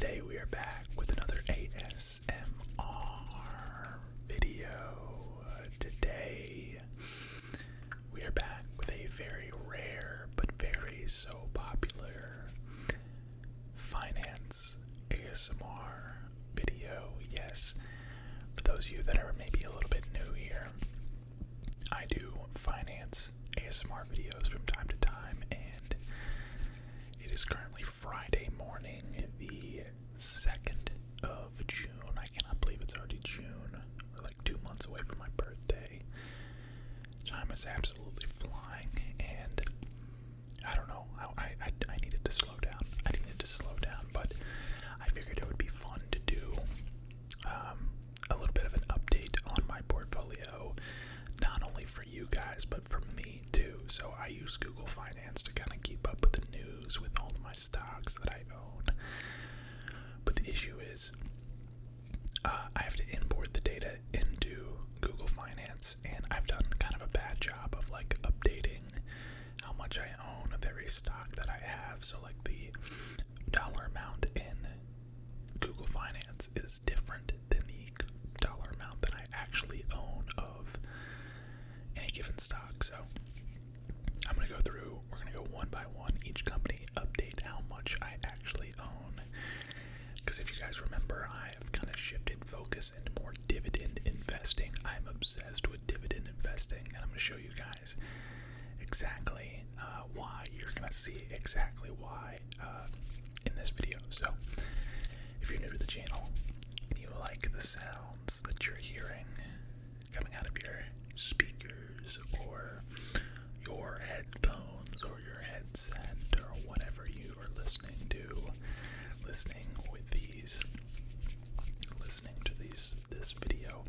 Today we are back with another ASMR video. Today we are back with a very rare but very so popular finance ASMR video. Yes, for those of you that are maybe a little bit new here, I do finance ASMR videos from time to time, and it is currently Friday morning, the 2nd of June. I cannot believe it's already June. We're like 2 months away from my birthday. Time is absolutely flying, and I don't know. I needed to slow down. But I figured it would be fun to do a little bit of an update on my portfolio, not only for you guys, but for me too. So I use Google Finance to kind of keep up with the news with all of my stocks that I own. But the issue is, I have to import the data into Google Finance, and I've done kind of a bad job of like updating how much I own of every stock that I have. So like the dollar amount in Google Finance is different than the dollar amount that I actually own of any given stock. So I'm going to go through, we're going to go one by one, each company, update how much I actually own. Because if you guys remember, I have kind of shifted focus into more dividend investing. I'm obsessed with dividend investing, and I'm going to show you guys exactly why. You're going to see exactly why in this video. So if you're new to the channel and you like the sounds that you're hearing coming out of your speakers or your headphones or your headset or whatever you are listening to this video,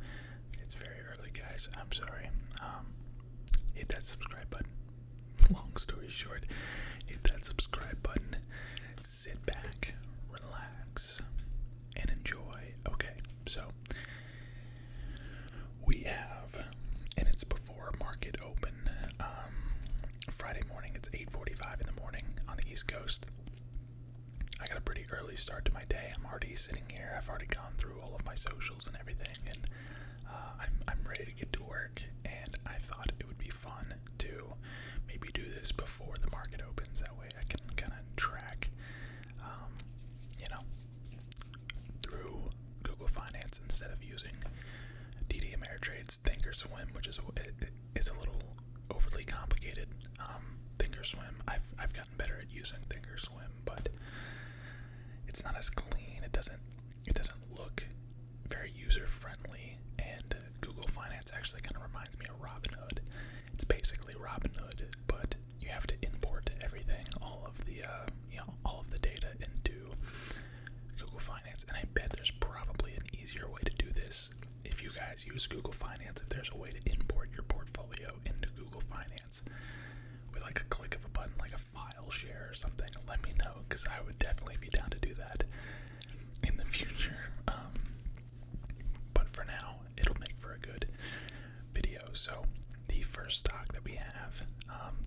it's very early, guys. I'm sorry. Hit that subscribe button. Long story short, hit that subscribe button. Sit back, relax, and enjoy. Okay, so we have, and it's before market open. Friday morning, it's 8:45 in the morning on the East Coast. I got a pretty early start to my day. I'm already sitting here. I've already gone through all of my socials and everything, and I'm ready to get to work. And I thought it would be fun to maybe do this before the market opens. That way I can kind of track, through Google Finance instead of using TD Ameritrade's Thinkorswim, which is it's a little overly complicated. Thinkorswim, I've gotten better at using Thinkorswim, but it's not as clean. It doesn't look very user friendly, and Google Finance actually kind of reminds me of Robinhood. It's basically Robinhood, but you have to import everything, all of the data into Google Finance. And I bet there's probably an easier way to do this. If you guys use Google Finance, if there's a way to import your portfolio into Google Finance with like a click of a button, like a file share or something, let me know, because I would definitely be down to do that in the future. But for now, it'll make for a good video. So the first stock that we have,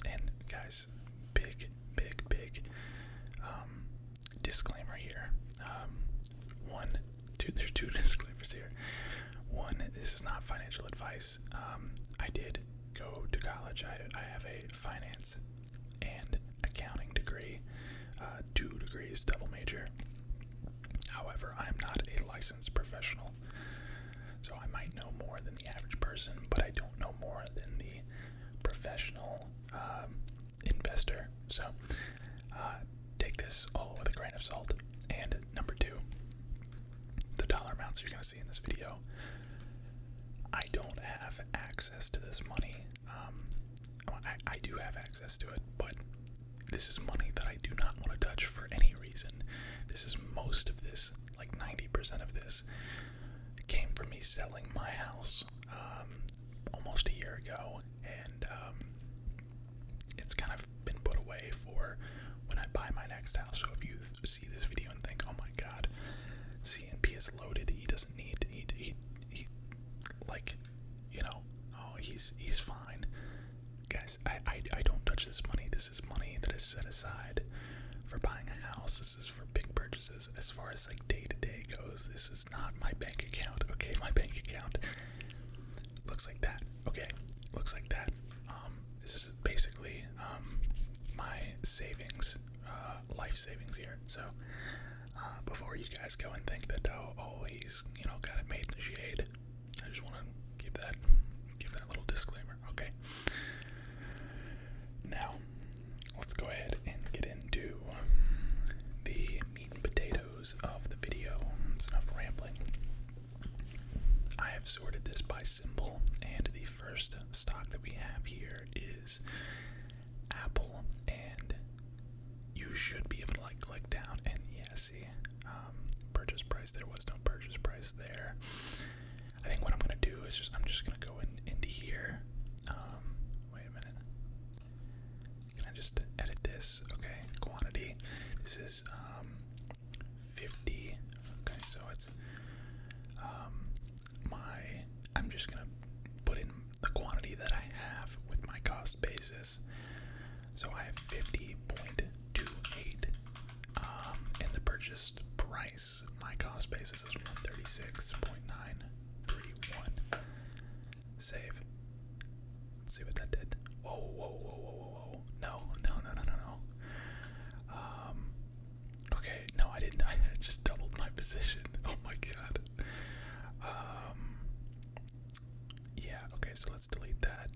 and guys, big disclaimer here. There's two disclaimers here. One, this is not financial advice. I did go to college. I have a finance and accounting degree, 2 degrees, double major. However, I'm not a licensed professional, so I might know more than the average person, but I don't know more than the professional investor. So take this all with a grain of salt. And number 2, the dollar amounts you're going to see in this video, I don't have access to this money. I do have access to it, but this is money that I do not want to touch for any reason. This is most of this, like 90% of this, came from me selling my house almost a year ago, and it's kind of been put away for when I buy my next house. So if you see this video and think, oh my god, CNP is loaded, he doesn't need, he like, he's fine. Guys, I don't touch this money. This is money that is set aside for buying a house. This is for big purchases. As far as like day to day goes, this is not my bank account. Okay, my bank account looks like that. Okay, looks like that. This is basically my savings, life savings here. So before you guys go and think that he's got it made in the shade, I just want to give that little disclaimer. Okay. Now let's go ahead and get into the meat and potatoes of the video. It's enough rambling. I have sorted this by symbol, and the first stock that we have here is Apple, and you should be able to like click down and see purchase price. There was no purchase price there. I think what I'm gonna do is I'm just gonna go into here. Wait a minute. Can I just edit this? Okay, quantity. This is 50. Okay, so it's I'm just gonna put in the quantity that I have with my cost basis. So I have 50.28 and the purchased price, my cost basis is 136.931. Save. Let's see what that did. Whoa. No. Okay, no, I didn't. I just doubled my position. Oh my god. Yeah, okay, so let's delete that,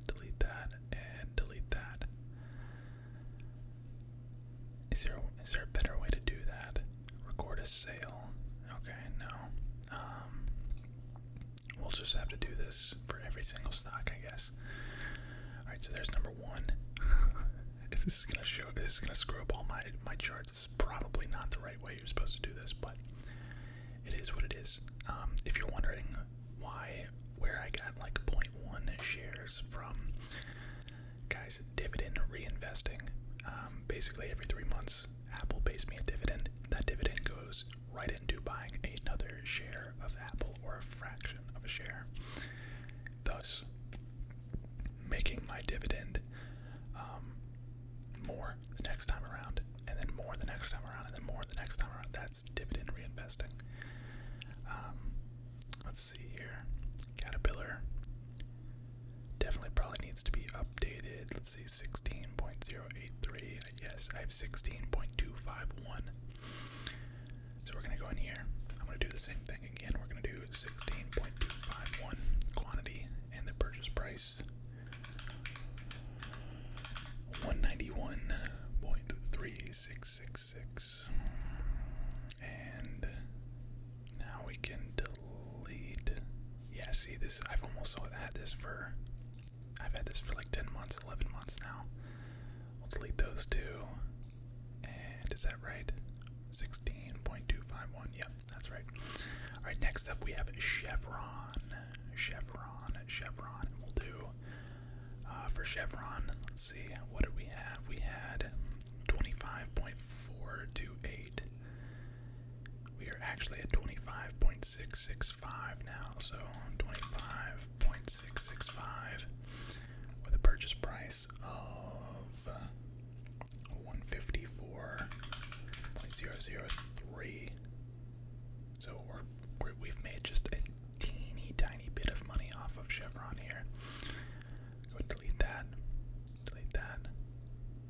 and delete that. Is there a better way to do that? Record a sale. Okay, no. We'll just have to do this for every single stock, I guess. Alright, so there's number one. This is gonna screw up all my charts. This is probably not the right way you're supposed to do this, but it is what it is. If you're wondering where I got like 0.1 shares from, guys, dividend reinvesting. Basically every 3 months, Apple pays me a dividend. That dividend goes right into buying another share of Apple, or a fraction of a share, thus making my dividend more the next time around, and then more the next time around, and then more the next time around. That's dividend reinvesting. Let's see here. Caterpillar definitely probably needs to be updated. Let's see, 16.083. Yes, I have 16.251. So we're gonna go in here. I'm gonna do the same thing again. We're gonna do 16.251 quantity, and the purchase price 191.3666. And now we can delete. Yeah, see this. I've had this for like 10 months, 11 months now. We'll delete those two. And is that right? 16.251. Yep, that's right. All right, next up we have Chevron. And we'll do for Chevron. Let's see, what did we have? We had 25.428. We are actually at 25.665 now, so 25.665 with a purchase price of 154.003. So we've made just a teeny tiny bit of money off of Chevron here. Go delete that,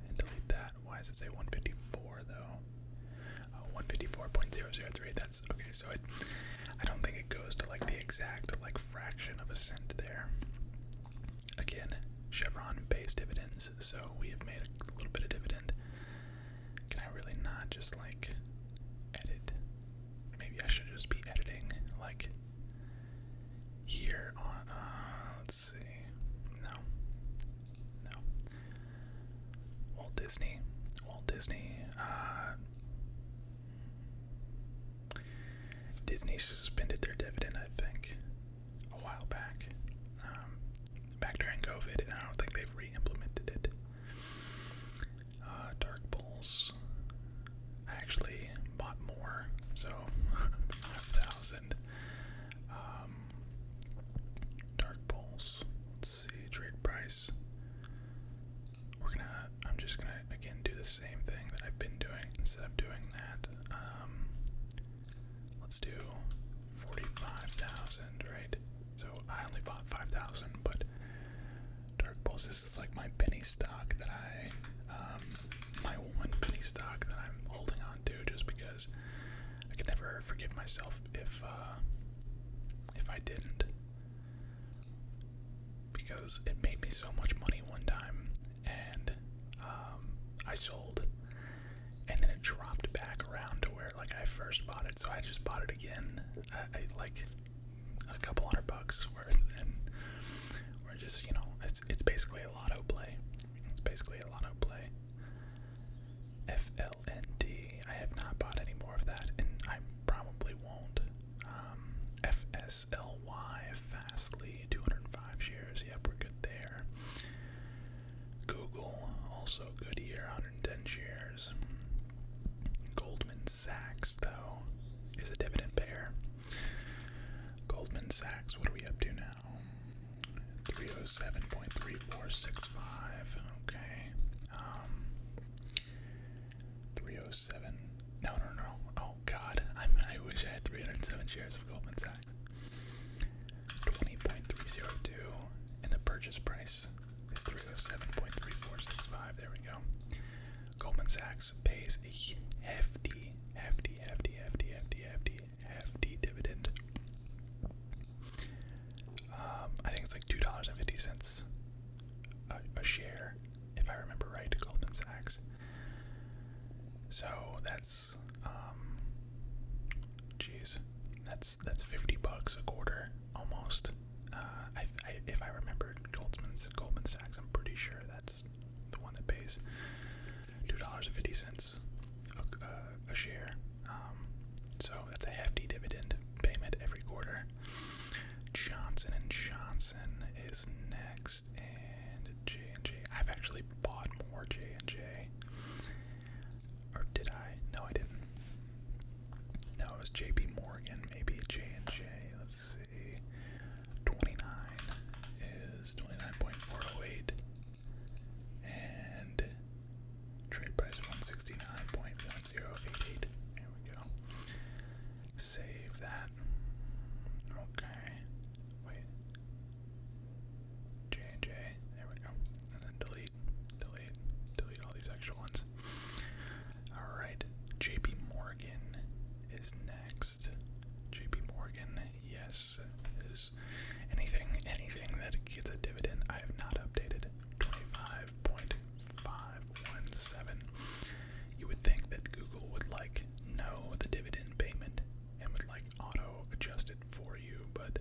and delete that. Why does it say 154 though? 154.003. That's okay. So I don't think it goes to like the exact like fraction of a cent there. Again, Chevron pays dividends, so we have made a little bit of dividend. Can I really not just like edit? Maybe I should just be editing like here on. Let's see. No. Walt Disney. Disney suspended their dividend, I think, a while back. Back during COVID, and I don't think they've re-implemented it. Dark Pulse. I actually bought more, so 5,000. Dark Pulse. Let's see, trade price. I'm just gonna again do the same thing that I've been doing instead of doing that. could never forgive myself if I didn't, because it made me so much money one time, and I sold, and then it dropped back around to where like I first bought it, so I just bought it again. I like a couple $100 worth, and we're just, you know, it's basically a lotto play. It's basically a lotto play. FLNT. I have not bought any more of that, and I probably won't. FSLY, Fastly, 205 shares. Yep, we're good there. Google, also good here, 110 shares. Goldman Sachs, though, is a dividend payer. Goldman Sachs, what are we up to now? 307.3465. Okay. 307. No. Oh God, I wish I had 307 shares of Goldman Sachs. 20.302, and the purchase price is 307.3465. There we go. Goldman Sachs pays a hefty dividend. I think it's like $2.50 a share, if I remember right, Goldman Sachs. So that's, that's $50 a quarter, almost. If I remembered Goldman Sachs, I'm pretty sure that's the one that pays $2.50 a share. So that's a hefty dividend payment every quarter. Johnson & Johnson is next, and J&J. I've actually bought more J&J. Or did I? No, I didn't. No, it was JP Morgan, maybe J&J. Let's see. 29 is 29.408. And trade price 169.1088. There we go. Save that. Okay. Wait. J&J. There we go. And then delete all these extra ones. Alright. JP Morgan is next. JP Morgan, yes, is anything that gets a dividend. I have not updated. 25.517. You would think that Google would like know the dividend payment and would like auto adjust it for you, but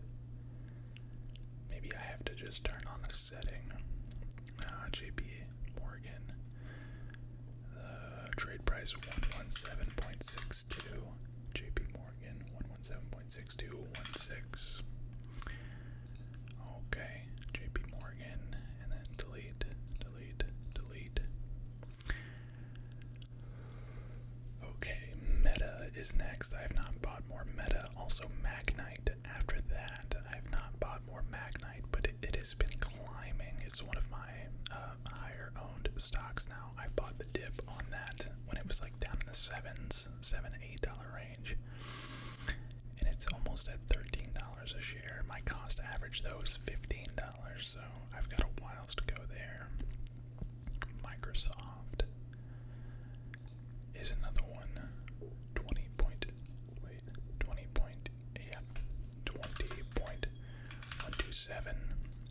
maybe I have to just turn on a setting. JP Morgan, the trade price 117.62. JP Morgan 117.6216. Okay, JP Morgan, and then delete. Okay, Meta is next. I have not bought more Meta. Also Magnite after that. I have not bought more Magnite, but it has been climbing. It's one of my higher owned stocks now. I bought the dip on that when it was like down in the $7, $8 range. And it's almost at $13 a share. My cost average though is $15, so I've got a whiles to go there. Microsoft is another one. 20.127,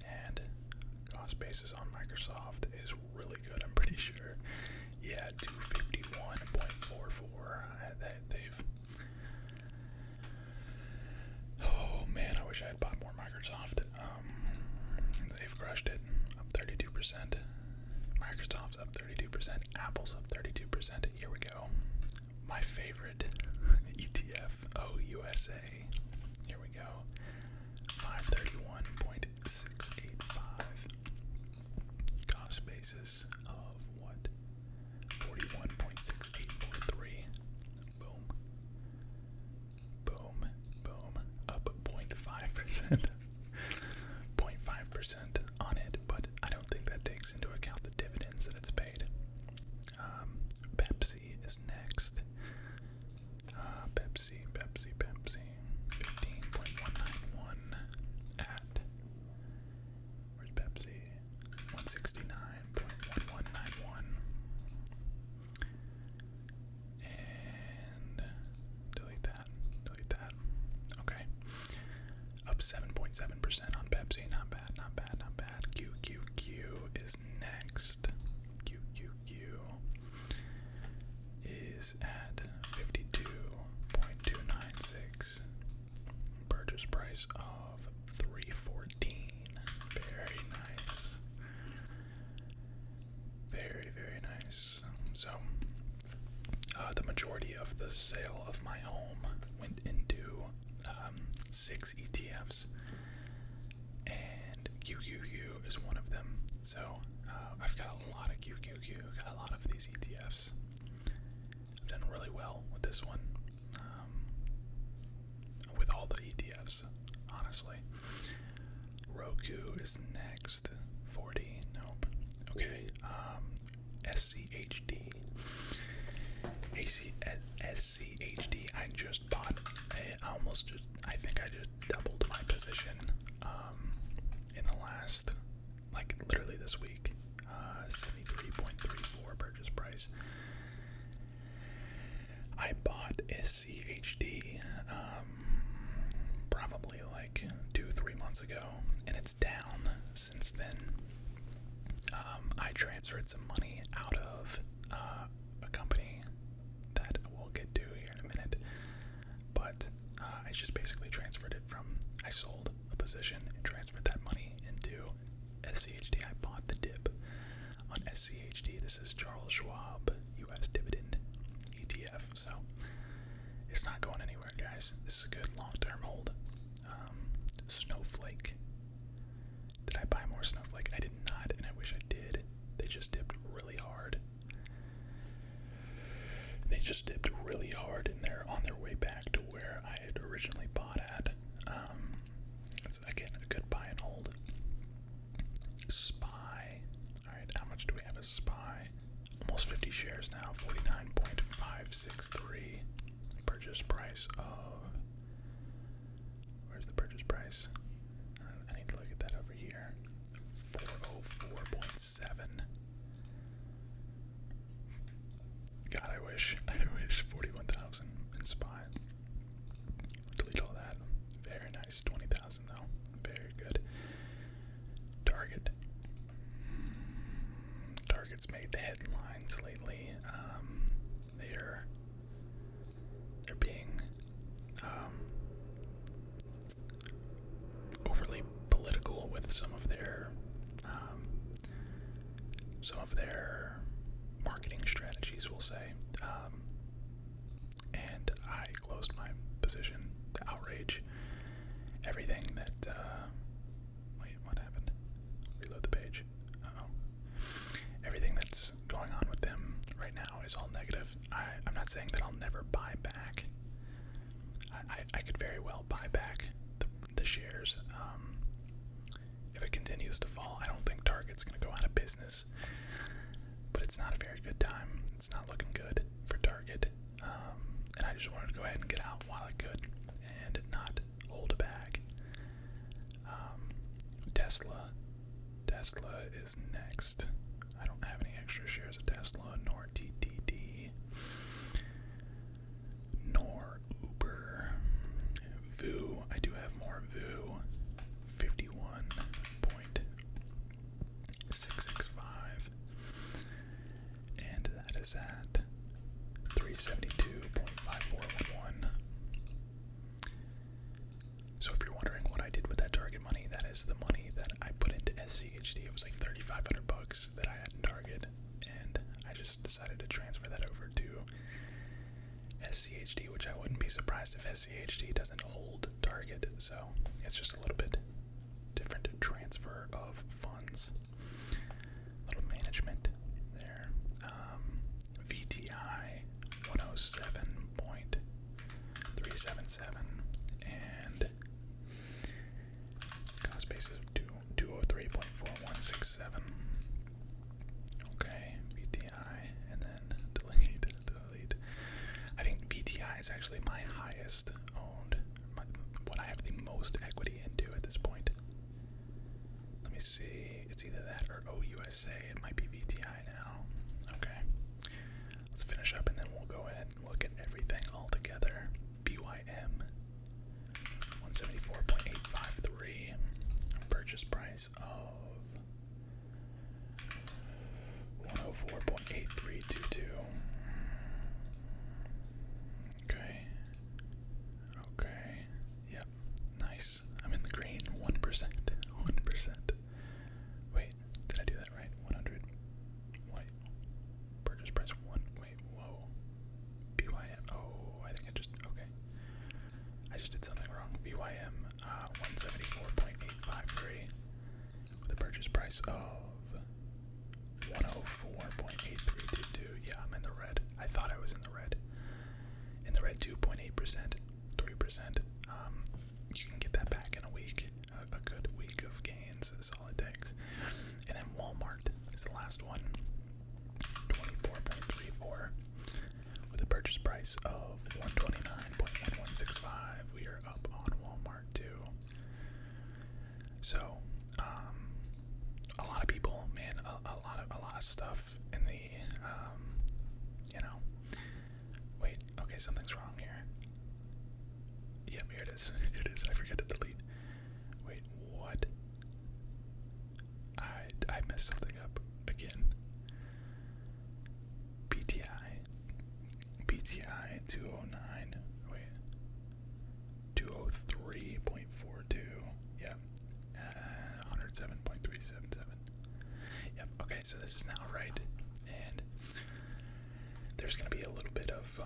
and cost basis on Microsoft is really good, I'm pretty sure. Yeah, 251.44. They've, oh man, I wish I had bought more Microsoft. They've crushed it, up 32%. Microsoft's up 32%. Apple's up 32%. Here we go. My favorite ETF, OUSA. Here we go. 531.685. Cost basis 7.7% on Pepsi. Not bad, not bad, not bad. QQQ is next. QQQ is at 52.296. Purchase price of $3.14. Very nice. Very, very nice. So, the majority of the sale of my home went into 6 ETFs, and QQQ is one of them. So, I've got a lot of QQQ, got a lot of these ETFs. I've done really well with this one, with all the ETFs, honestly. Roku is next. 40, nope. Okay, SCHD. SCHD, I just bought. I think I just doubled my position in the last, like literally this week. 73.34 purchase price. I bought SCHD probably like 2-3 months ago, and it's down since then. I transferred some money out of a company that we'll get to here in a minute, but I just basically transferred it from, I sold a position and transferred that money into SCHD. I bought the dip on SCHD. This is Charles Schwab US Dividend ETF, so it's not going anywhere, guys. This is a good long-term hold. Snowflake. Did I buy more Snowflake? I did not, and I wish I did. They just dipped really hard. They just dipped really hard, and they're on their way back to where I had originally bought at. It's, again, a good buy and hold. SPY. Alright, how much do we have as SPY? Almost 50 shares now, 49.563. Purchase price of... Where's the purchase price? I need to look at that over here. 404.7. God, I wish 41,000 in SPY. Delete all that. Very nice. 20,000 though. Very good. Target's made the headlines lately. They're being overly political with some of their marketing strategies, we'll say. And I closed my position to outrage everything that, wait, what happened? Reload the page. Everything that's going on with them right now is all negative. I'm not saying that I'll never buy back. I could very well buy back the shares. If it continues to fall, I don't think Target's going to go out of business. But it's not a very good time. It's not looking good for Target. And I just wanted to go ahead and get out while I could and not hold a bag. Tesla is next. I don't have any extra shares of Tesla, nor TTD, nor Uber. VU, I do have more VU. 51.665. And that is at 372.5411. So if you're wondering what I did with that Target money, that is the money that I put into SCHD. It was like $3,500 that I had in Target, and I just decided to transfer that over to SCHD, which I wouldn't be surprised if SCHD doesn't hold Target. So it's just a little bit different transfer of funds. Little management there. VTI 107.377 and cost basis of 203.4167. Okay, VTI, and then delete. I think VTI is actually my highest owned, what I have the most equity into at this point. Let me see, it's either that or OUSA. It might be VTI now. Okay, let's finish up and then we'll go ahead and look at everything all together. BYM 174.853. just did something wrong. BYM 174.853 with a purchase price of 104.8322. Yeah, I'm in the red. I thought I was in the red. In the red 2.8%, 3%. You can get that back in a week. A good week of gains is all it takes. And then Walmart is the last one. 24.34 with a purchase price of 129.1165. We are up on Walmart too. So, a lot of people, man, a lot of stuff in the, wait, okay, something's wrong here. Yep, here it is. Here it is. I forgot to delete. Wait, what? I messed something up again. PTI 209. Wait. 203.42. Yep. 107.377. Yep. Okay, so this is now right, and there's gonna be a little bit of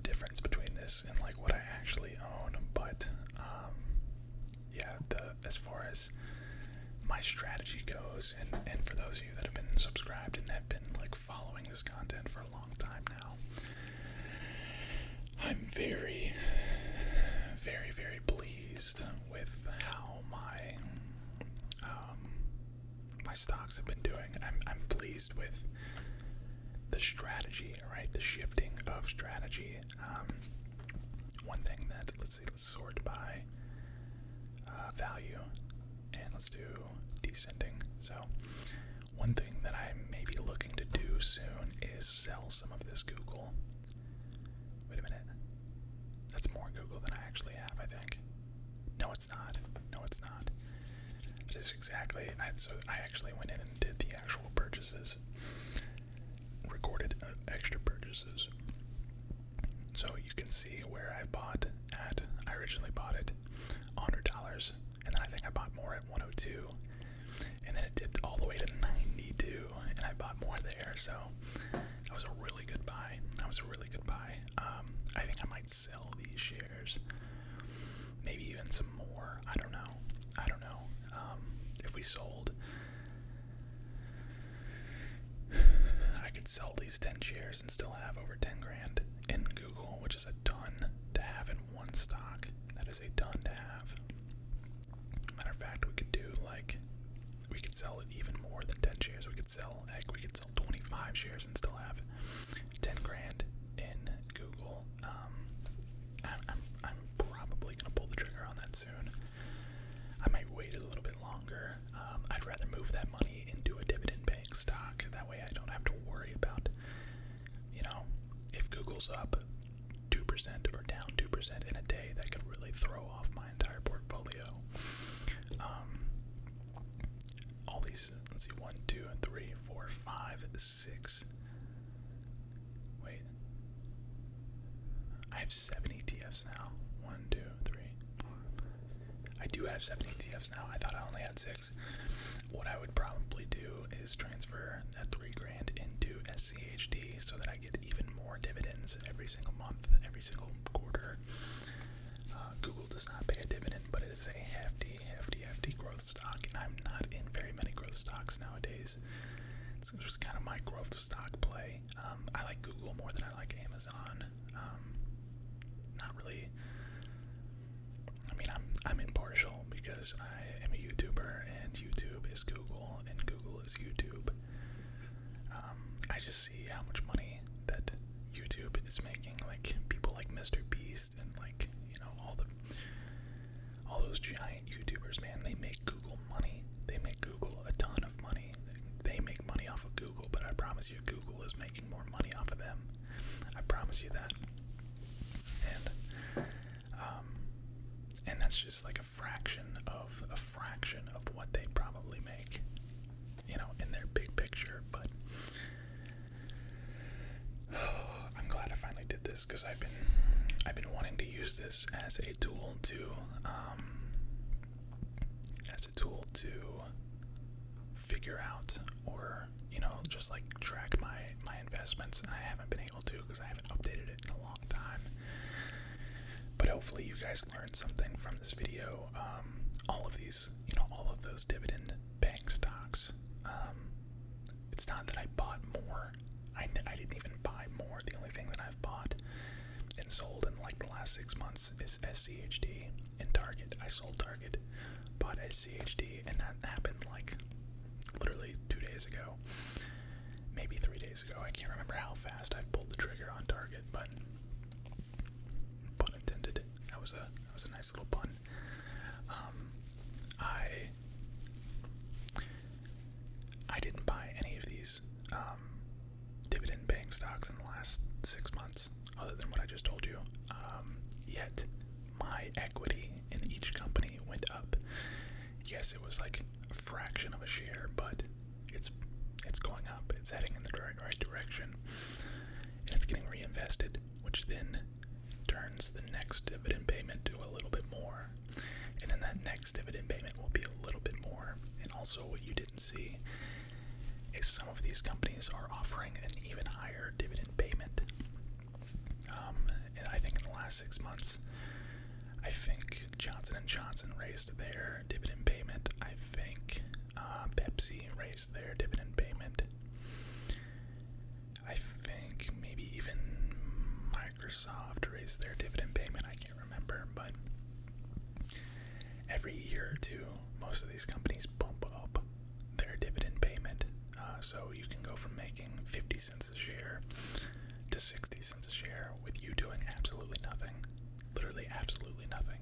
difference between this and like what I actually own, but yeah, as far as my strategy goes, and for those of you that have been subscribed and have been like following this content for a long time now, I'm very, very, very pleased with how my stocks have been doing. I'm pleased with the strategy, right? The shifting of strategy. One thing that, let's sort by value, and let's do descending. So one thing that I may be looking to do soon is sell some of this Google. Wait a minute. That's more Google than I actually have, I think. No, it's not. No, it's not. It is exactly. So I actually went in and did the actual purchases. Recorded extra purchases. So you can see where I bought at. I originally bought it $100, and then I think I bought more at 102, and then it dipped all the way to 92, and I bought more there. So that was a really good buy. I think I might sell these shares, maybe even some more. I don't know. If we sold, I could sell these 10 shares and still have over 10 grand in Google, which is a ton to have in one stock. That is a ton to have. Matter of fact, we could sell it even more than 10 shares. We could sell 25 shares and still have 10 grand in Google. I'm probably gonna pull the trigger on that soon. I might wait a little bit longer. I'd rather move that money into a dividend-paying stock. That way I don't have to worry about, if Google's up 2% or down 2% in a day, that could really throw off my entire portfolio. All these, let's see, 1, 2, 3, 4, 5, 6. Wait. I have 7 ETFs now. 1, 2, 3. I do have 7 ETFs now. I thought I only had 6. What I would probably do is transfer that 3 grand into SCHD so that I get even more dividends every single month, every single quarter. Google does not pay a dividend, but it is a hefty growth stock, and I'm not in very many growth stocks nowadays. It's just kind of my growth stock play. I like Google more than I like Amazon. Not really. I mean, I'm impartial because I am a YouTuber, and YouTube is Google, and Google is YouTube. I just see how much money that YouTube is making. Like people like Mr. Beast and like all those giant YouTubers, man. They make Google money. They make Google a ton of money. They make money off of Google, but I promise you, Google is making more money off of them. I promise you that. And that's just like a fraction of what they probably make, in their big picture. But I'm glad I finally did this, because I've been wanting to use this as a tool to figure out, or just like track my investments, and I haven't been able to because I haven't updated it in a long time. hopefully you guys learned something from this video. All of these, all of those dividend paying stocks. It's not that I bought more. I didn't even buy more. The only thing that I've bought and sold in like the last 6 months is SCHD and Target. I sold Target, bought SCHD, and that happened like literally 2 days ago, maybe 3 days ago. I can't remember how fast I pulled the trigger on Target, but pun intended. That was a nice little pun. I didn't buy any of these dividend paying stocks in the last 6 months, other than what I just told you. Yet my equity in each company went up. Yes, it was like a fraction of a share, but it's going up. It's heading in the right direction, and it's getting reinvested, which then turns the next dividend payment to a little bit more, and then that next dividend payment will be a little bit more. And also, what you didn't see is some of these companies are offering an even higher dividend payment. And I think in the last 6 months, I think Johnson & Johnson raised their dividend payment. I think Pepsi raised their dividend payment. I think maybe even Microsoft raised their dividend payment. I can't remember, but every year or two, most of these companies bump up their dividend payment. So you can go from making 50 cents a share to 60 cents a share with you doing absolutely nothing. Literally absolutely nothing.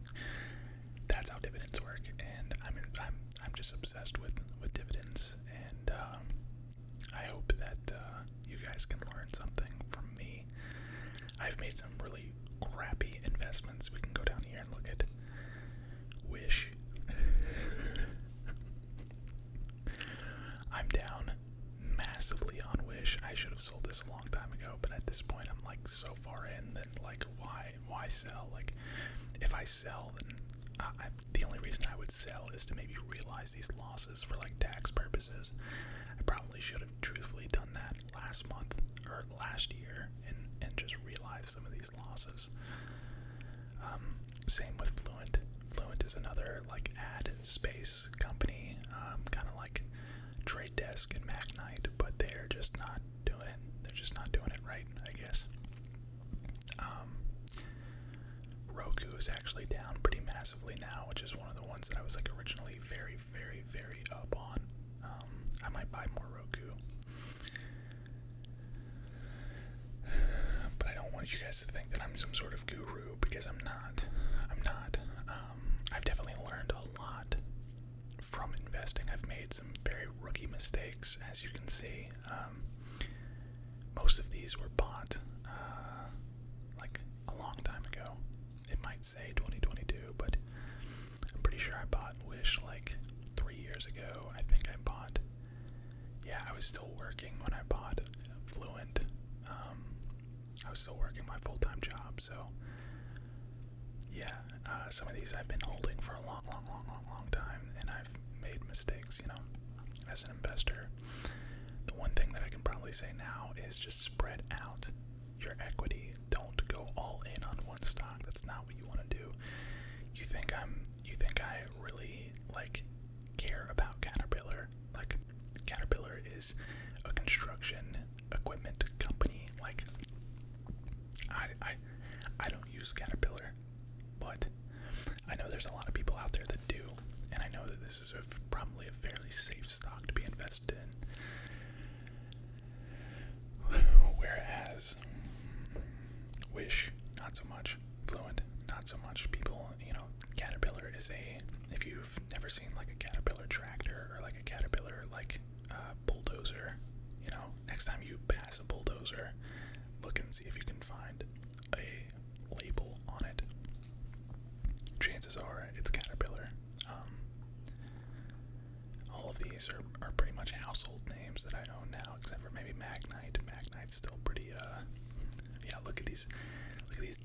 That's how dividends work, and I'm just obsessed with dividends, and I hope that you guys can learn something from me. I've made some really crappy investments. We can go down here and look at Wish. I'm down massively on Wish. I should have sold this a long time ago, but at this point I'm like so far in that like why sell? Like if I sell, then the only reason I would sell is to maybe realize these losses for like tax purposes. I probably should have truthfully done that last month or last year and just realized some of these losses. Same with Fluent. Fluent is another like ad space company, kind of like Trade Desk and Magnite, but they're just not doing it. They're just not doing it right, I guess. Roku is actually down pretty massively now, which is one of the ones that I was like originally very, very, very up on. I might buy more Roku, but I don't want you guys to think that I'm some sort of guru, because I'm not. I've definitely learned a lot from investing. I've made some very rookie mistakes, as you can see. Most of these were bought like a long time ago. It might say 2022, but I'm pretty sure I bought Wish like 3 years ago. I think I bought, I was still working when I bought Fluent. I was still working my full-time job, so some of these I've been holding for a long time, and I've made mistakes, as an investor. The one thing that I can probably say now is just spread out your equity. Don't go all in on one stock. That's not what you want to do. You think I really like care about Caterpillar? Like, Caterpillar is a construction equipment company. Like, I don't use Caterpillar, but I know there's a lot of people out there that do, and I know that this is probably a fairly safe stock to be invested in. Whereas Wish, not so much. Fluent, not so much. People, Caterpillar is if you've never seen like a Caterpillar tractor or like a Caterpillar like bulldozer, next time you pass a bulldozer, look and see if you can find a label on it. Chances are it's Caterpillar. All of these are pretty much household names that I own now, except for maybe Magnite. Magnite's still pretty, look at these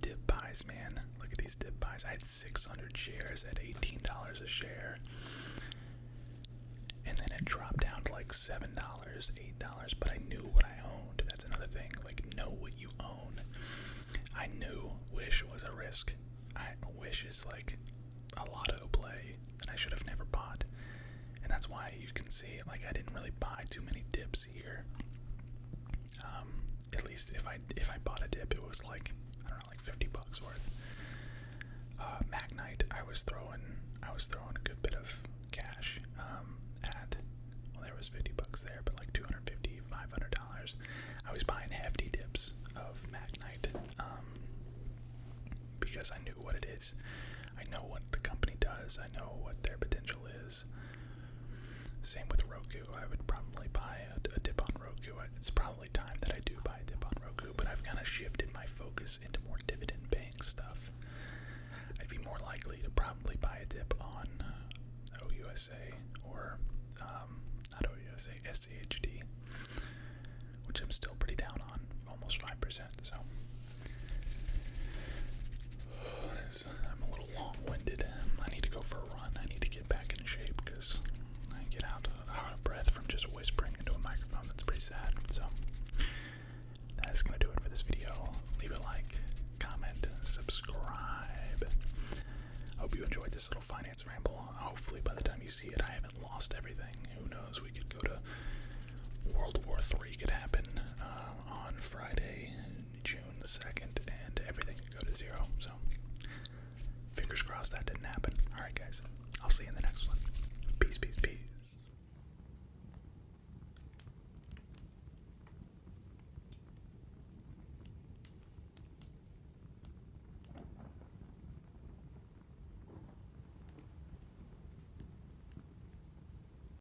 dip buys, man. Look at these dip buys. I had 600 shares at $18 a share. And then it dropped down to like $7, $8, but I knew what I owned. That's another thing. Like, know what you own. I knew Wish was a risk. fish is like a lotto play that I should have never bought. And that's why you can see, like, I didn't really buy too many dips here. At least if I bought a dip, it was like, I don't know, like $50 worth. Magnite, I was throwing a good bit of cash at. Well, there was $50 there, but like $250, $500. I was buying hefty dips of Magnite because I knew what it is. I know what the company does. I know what their potential is. Same with Roku. I would probably buy a dip on Roku. It's probably time that I do buy a dip on Roku, but I've kind of shifted my focus into more dividend-paying stuff. I'd be more likely to probably buy a dip on OUSA or, not OUSA, SCHD, which I'm still pretty down on, almost 5%. So